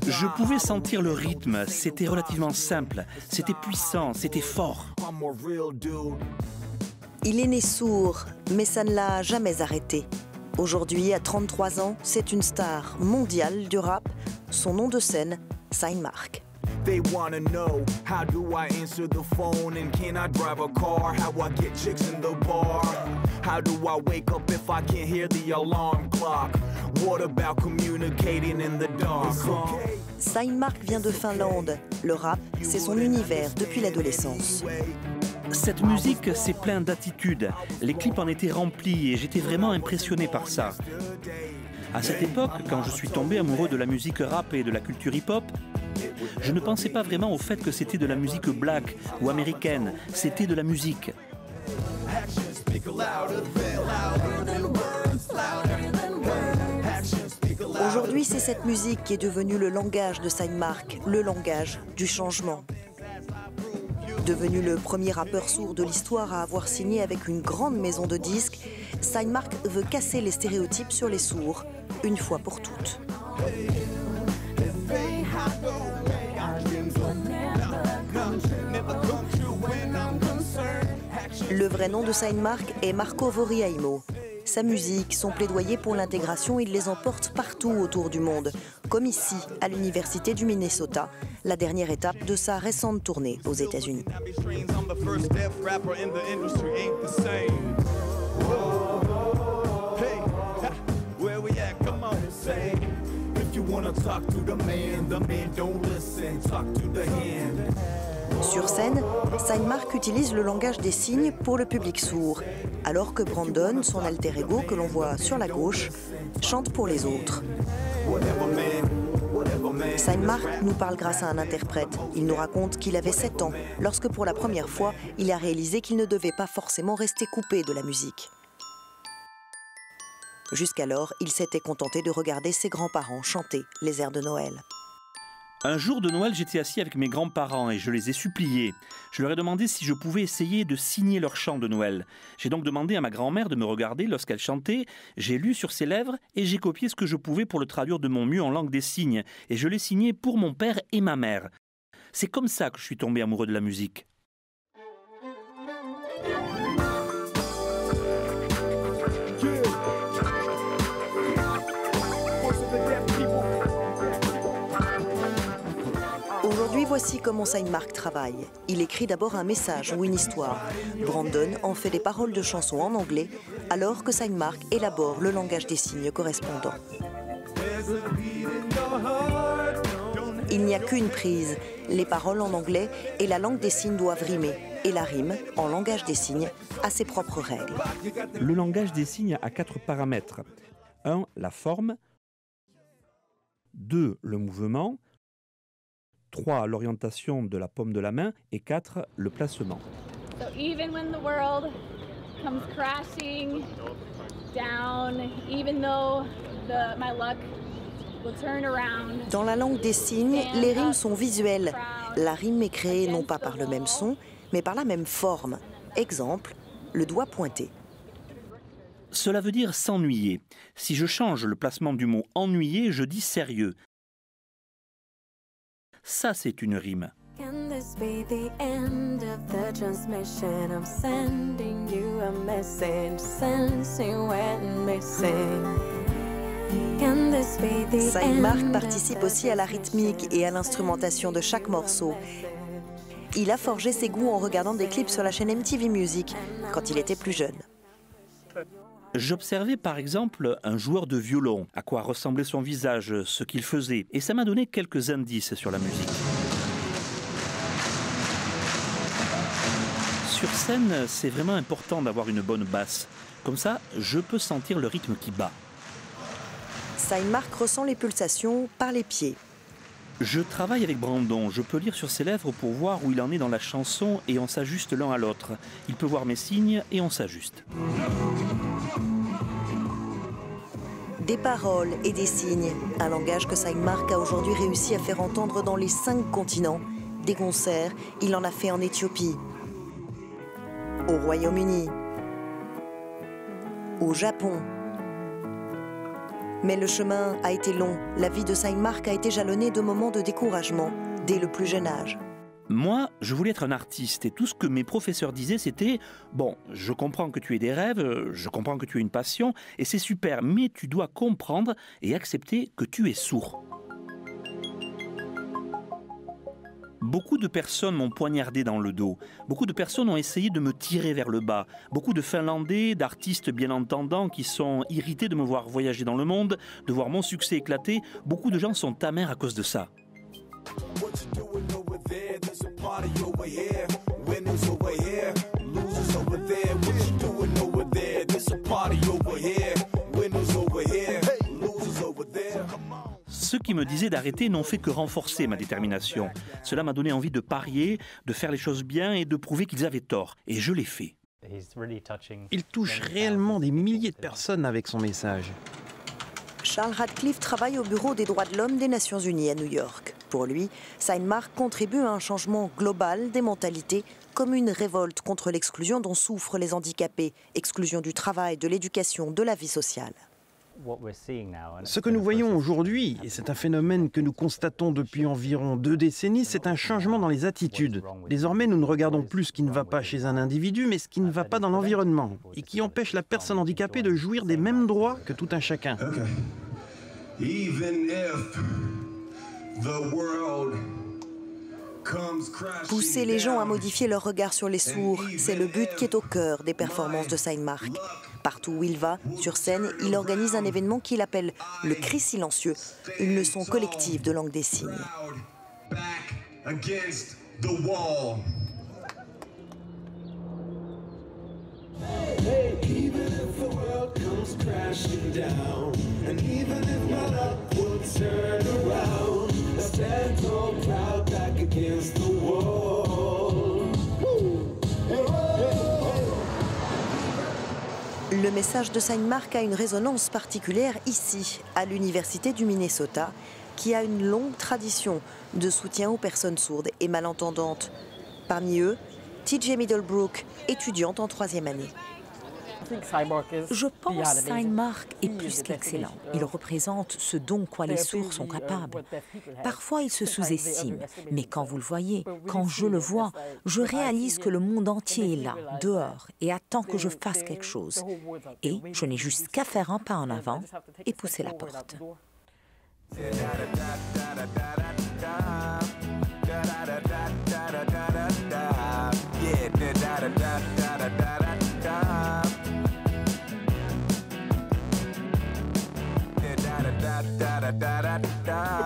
Je pouvais sentir le rythme, c'était relativement simple, c'était puissant, c'était fort. Il est né sourd, mais ça ne l'a jamais arrêté. Aujourd'hui, à 33 ans, c'est une star mondiale du rap. Son nom de scène, Sign Mark. They wanna know, how do I answer the phone and can I drive a car? How I get chicks in the bar? How do I wake up if I can't hear the alarm clock? What about communicating in the dark? Sign Mark vient de Finlande. Le rap, c'est son univers depuis l'adolescence. Cette musique, c'est plein d'attitude. Les clips en étaient remplis et j'étais vraiment impressionné par ça. À cette époque, quand je suis tombé amoureux de la musique rap et de la culture hip-hop, je ne pensais pas vraiment au fait que c'était de la musique black ou américaine. C'était de la musique. Aujourd'hui, c'est cette musique qui est devenue le langage de Sign Mark, le langage du changement. Devenu le premier rappeur sourd de l'histoire à avoir signé avec une grande maison de disques, Sign Mark veut casser les stéréotypes sur les sourds, une fois pour toutes. Le vrai nom de Sign Mark est Marco Voriaimo. Sa musique, son plaidoyer pour l'intégration, il les emporte partout autour du monde, comme ici, à l'Université du Minnesota, la dernière étape de sa récente tournée aux États-Unis. Sur scène, Sign Mark utilise le langage des signes pour le public sourd, alors que Brandon, son alter ego que l'on voit sur la gauche, chante pour les autres. Sign Mark nous parle grâce à un interprète. Il nous raconte qu'il avait 7 ans, lorsque pour la première fois, il a réalisé qu'il ne devait pas forcément rester coupé de la musique. Jusqu'alors, il s'était contenté de regarder ses grands-parents chanter les airs de Noël. Un jour de Noël, j'étais assis avec mes grands-parents et je les ai suppliés. Je leur ai demandé si je pouvais essayer de signer leur chant de Noël. J'ai donc demandé à ma grand-mère de me regarder lorsqu'elle chantait. J'ai lu sur ses lèvres et j'ai copié ce que je pouvais pour le traduire de mon mieux en langue des signes. Et je l'ai signé pour mon père et ma mère. C'est comme ça que je suis tombé amoureux de la musique. Aujourd'hui, voici comment Sign Mark travaille. Il écrit d'abord un message ou une histoire. Brandon en fait des paroles de chansons en anglais, alors que Sign Mark élabore le langage des signes correspondant. Il n'y a qu'une prise. Les paroles en anglais et la langue des signes doivent rimer. Et la rime, en langage des signes, a ses propres règles. Le langage des signes a 4 paramètres. 1. La forme. 2. Le mouvement. 3. L'orientation de la paume de la main. Et 4. Le placement. So even when the world comes crashing down, even though my luck will turn around. Dans la langue des signes, les rimes sont visuelles. La rime est créée non pas par le même son, mais par la même forme. Exemple, le doigt pointé. Cela veut dire s'ennuyer. Si je change le placement du mot ennuyer, je dis sérieux. Ça, c'est une rime. Can this be the end of the transmission? I'm sending you a message, sensing when missing. Can this be the Sign Mark end participe aussi à la rythmique et à l'instrumentation de chaque morceau. Il a forgé ses goûts en regardant des clips sur la chaîne MTV Music quand il était plus jeune. J'observais par exemple un joueur de violon, à quoi ressemblait son visage, ce qu'il faisait, et ça m'a donné quelques indices sur la musique. Sur scène, c'est vraiment important d'avoir une bonne basse. Comme ça, je peux sentir le rythme qui bat. Sign Mark ressent les pulsations par les pieds. Je travaille avec Brandon, je peux lire sur ses lèvres pour voir où il en est dans la chanson et on s'ajuste l'un à l'autre. Il peut voir mes signes et on s'ajuste. Des paroles et des signes, un langage que Sign Mark a aujourd'hui réussi à faire entendre dans les 5 continents. Des concerts, il en a fait en Éthiopie, au Royaume-Uni, au Japon, Mais le chemin a été long. La vie de Steinmark a été jalonnée de moments de découragement dès le plus jeune âge. Moi, je voulais être un artiste et tout ce que mes professeurs disaient, c'était « Bon, je comprends que tu aies des rêves, je comprends que tu as une passion, et c'est super, mais tu dois comprendre et accepter que tu es sourd. » Beaucoup de personnes m'ont poignardé dans le dos. Beaucoup de personnes ont essayé de me tirer vers le bas. Beaucoup de Finlandais, d'artistes bien entendants qui sont irrités de me voir voyager dans le monde, de voir mon succès éclater. Beaucoup de gens sont amers à cause de ça. Ceux qui me disaient d'arrêter n'ont fait que renforcer ma détermination. Cela m'a donné envie de parier, de faire les choses bien et de prouver qu'ils avaient tort. Et je l'ai fait. Il touche réellement des milliers de personnes avec son message. Charles Radcliffe travaille au Bureau des droits de l'homme des Nations Unies à New York. Pour lui, Steinmark contribue à un changement global des mentalités, comme une révolte contre l'exclusion dont souffrent les handicapés, exclusion du travail, de l'éducation, de la vie sociale. Ce que nous voyons aujourd'hui, et c'est un phénomène que nous constatons depuis environ 2 décennies, c'est un changement dans les attitudes. Désormais, nous ne regardons plus ce qui ne va pas chez un individu, mais ce qui ne va pas dans l'environnement, et qui empêche la personne handicapée de jouir des mêmes droits que tout un chacun. Pousser les gens à modifier leur regard sur les sourds, c'est le but qui est au cœur des performances de Steinmark. Partout où il va, sur scène, il organise un événement qu'il appelle le cri silencieux, une leçon collective de langue des signes. Le message de Steinmark a une résonance particulière ici, à l'Université du Minnesota, qui a une longue tradition de soutien aux personnes sourdes et malentendantes. Parmi eux, TJ Middlebrook, étudiante en 3e année. Je pense que Steinmark est plus qu'excellent. Il représente ce dont quoi les sourds sont capables. Parfois, il se sous-estime, mais quand vous le voyez, quand je le vois, je réalise que le monde entier est là, dehors, et attend que je fasse quelque chose. Et je n'ai juste qu'à faire un pas en avant et pousser la porte.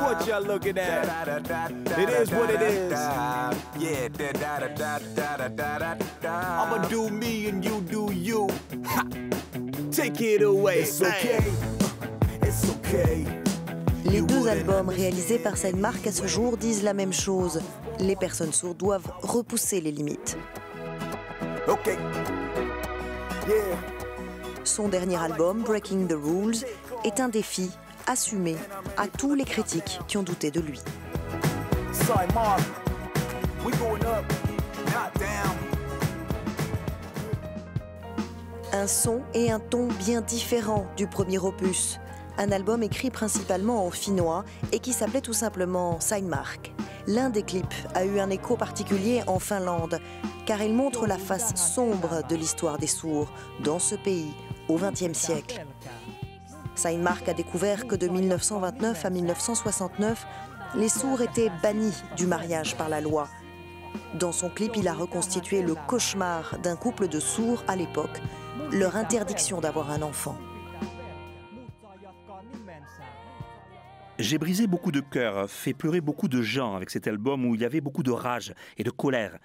What y'all looking at? It is what it is. I'ma do me and you do you. Ha. Take it away. It's okay. It's okay. Les 2 albums réalisés par Steinmark à ce jour disent la même chose. Les personnes sourdes doivent repousser les limites. Okay. Yeah. Son dernier album, Breaking the Rules, est un défi assumé à tous les critiques qui ont douté de lui. Un son et un ton bien différents du premier opus. Un album écrit principalement en finnois et qui s'appelait tout simplement Steinmark. L'un des clips a eu un écho particulier en Finlande, car il montre la face sombre de l'histoire des sourds dans ce pays au XXe siècle. Steinmark a découvert que de 1929 à 1969, les sourds étaient bannis du mariage par la loi. Dans son clip, il a reconstitué le cauchemar d'un couple de sourds à l'époque, leur interdiction d'avoir un enfant. J'ai brisé beaucoup de cœurs, fait pleurer beaucoup de gens avec cet album où il y avait beaucoup de rage et de colère.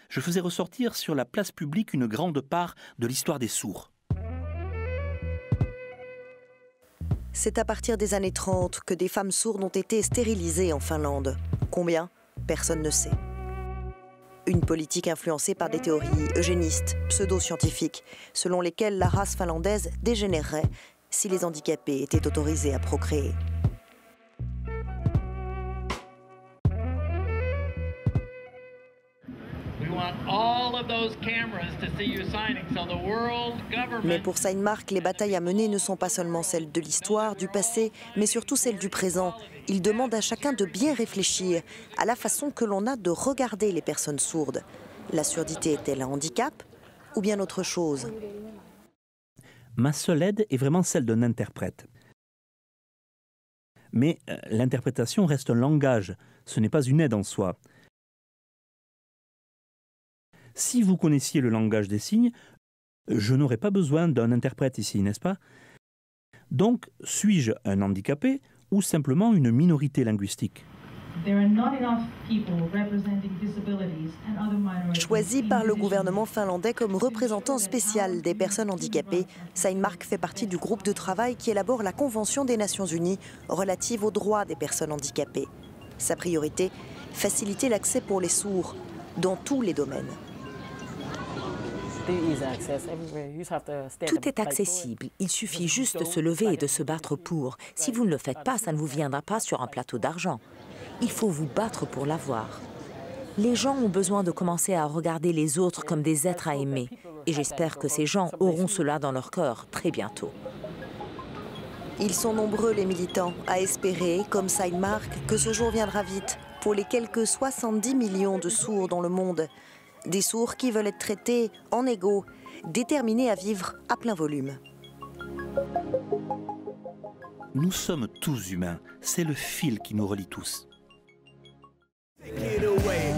Je faisais ressortir sur la place publique une grande part de l'histoire des sourds. C'est à partir des années 30 que des femmes sourdes ont été stérilisées en Finlande. Combien? Personne ne sait. Une politique influencée par des théories eugénistes, pseudo-scientifiques, selon lesquelles la race finlandaise dégénérerait si les handicapés étaient autorisés à procréer. We want all Mais pour Sign Mark, les batailles à mener ne sont pas seulement celles de l'histoire, du passé, mais surtout celles du présent. Il demande à chacun de bien réfléchir à la façon que l'on a de regarder les personnes sourdes. La surdité est-elle un handicap ou bien autre chose? Ma seule aide est vraiment celle d'un interprète. Mais l'interprétation reste un langage, ce n'est pas une aide en soi. Si vous connaissiez le langage des signes, je n'aurais pas besoin d'un interprète ici, n'est-ce pas? Donc, suis-je un handicapé ou simplement une minorité linguistique? Choisi par le gouvernement finlandais comme représentant spécial des personnes handicapées, Sign Mark fait partie du groupe de travail qui élabore la Convention des Nations Unies relative aux droits des personnes handicapées. Sa priorité, faciliter l'accès pour les sourds dans tous les domaines. Tout est accessible, il suffit juste de se lever et de se battre pour. Si vous ne le faites pas, ça ne vous viendra pas sur un plateau d'argent. Il faut vous battre pour l'avoir. Les gens ont besoin de commencer à regarder les autres comme des êtres à aimer. Et j'espère que ces gens auront cela dans leur cœur très bientôt. Ils sont nombreux les militants à espérer, comme Sign Mark, que ce jour viendra vite pour les quelques 70 millions de sourds dans le monde. Des sourds qui veulent être traités en égaux, déterminés à vivre à plein volume. Nous sommes tous humains, c'est le fil qui nous relie tous. Take it away.